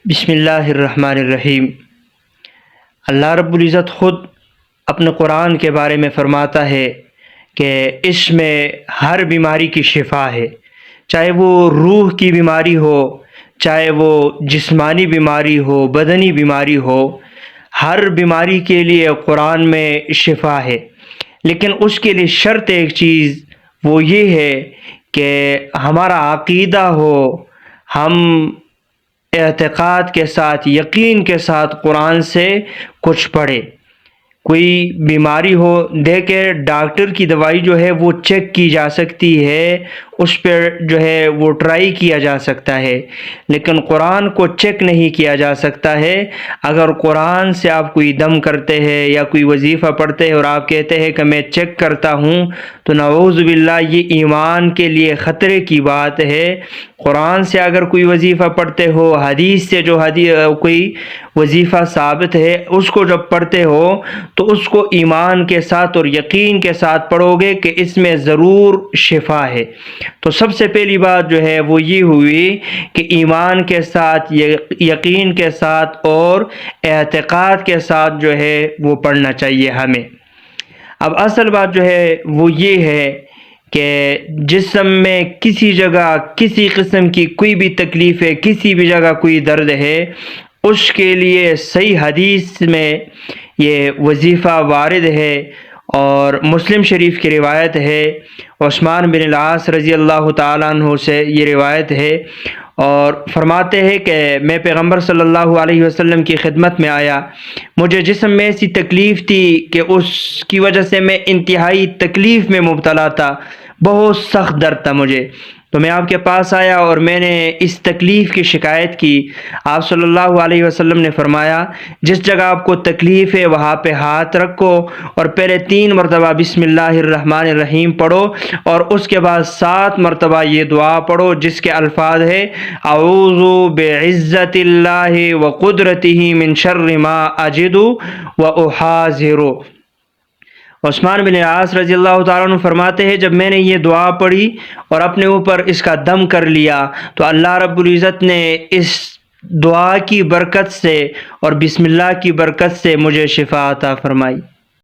بسم اللہ الرحمن الرحیم۔ اللہ رب العزت خود اپنے قرآن کے بارے میں فرماتا ہے کہ اس میں ہر بیماری کی شفا ہے، چاہے وہ روح کی بیماری ہو، چاہے وہ جسمانی بیماری ہو، بدنی بیماری ہو، ہر بیماری کے لیے قرآن میں شفا ہے۔ لیکن اس کے لیے شرط ایک چیز وہ یہ ہے کہ ہمارا عقیدہ ہو، ہم اعتقاد کے ساتھ، یقین کے ساتھ قرآن سے کچھ پڑھے۔ کوئی بیماری ہو، دیکھے ڈاکٹر کی دوائی جو ہے وہ چیک کی جا سکتی ہے، اس پہ جو ہے وہ ٹرائی کیا جا سکتا ہے، لیکن قرآن کو چیک نہیں کیا جا سکتا ہے۔ اگر قرآن سے آپ کوئی دم کرتے ہیں یا کوئی وظیفہ پڑھتے ہیں اور آپ کہتے ہیں کہ میں چیک کرتا ہوں، تو نعوذ باللہ یہ ایمان کے لیے خطرے کی بات ہے۔ قرآن سے اگر کوئی وظیفہ پڑھتے ہو، حدیث سے جو کوئی وظیفہ ثابت ہے اس کو جب پڑھتے ہو تو اس کو ایمان کے ساتھ اور یقین کے ساتھ پڑھو گے کہ اس میں ضرور شفا ہے۔ تو سب سے پہلی بات جو ہے وہ یہ ہوئی کہ ایمان کے ساتھ، یقین کے ساتھ اور اعتقاد کے ساتھ جو ہے وہ پڑھنا چاہیے ہمیں۔ اب اصل بات جو ہے وہ یہ ہے کہ جسم میں کسی جگہ کسی قسم کی کوئی بھی تکلیف ہے، کسی بھی جگہ کوئی درد ہے، اس کے لیے صحیح حدیث میں یہ وظیفہ وارد ہے، اور مسلم شریف کی روایت ہے، عثمان بن العاص رضی اللہ تعالیٰ عنہ سے یہ روایت ہے، اور فرماتے ہیں کہ میں پیغمبر صلی اللہ علیہ وسلم کی خدمت میں آیا، مجھے جسم میں ایسی تکلیف تھی کہ اس کی وجہ سے میں انتہائی تکلیف میں مبتلا تھا، بہت سخت درد تھا مجھے، تو میں آپ کے پاس آیا اور میں نے اس تکلیف کی شکایت کی۔ آپ صلی اللہ علیہ وسلم نے فرمایا جس جگہ آپ کو تکلیف ہے وہاں پہ ہاتھ رکھو اور پہلے 3 مرتبہ بسم اللہ الرحمن الرحیم پڑھو، اور اس کے بعد 7 مرتبہ یہ دعا پڑھو جس کے الفاظ ہے اعوذ بعزت اللہ وقدرتہ من شر ما اجد واحاذر۔ عثمان بن العاص رضی اللہ تعالیٰ عنہ فرماتے ہیں جب میں نے یہ دعا پڑھی اور اپنے اوپر اس کا دم کر لیا تو اللہ رب العزت نے اس دعا کی برکت سے اور بسم اللہ کی برکت سے مجھے شفا عطا فرمائی۔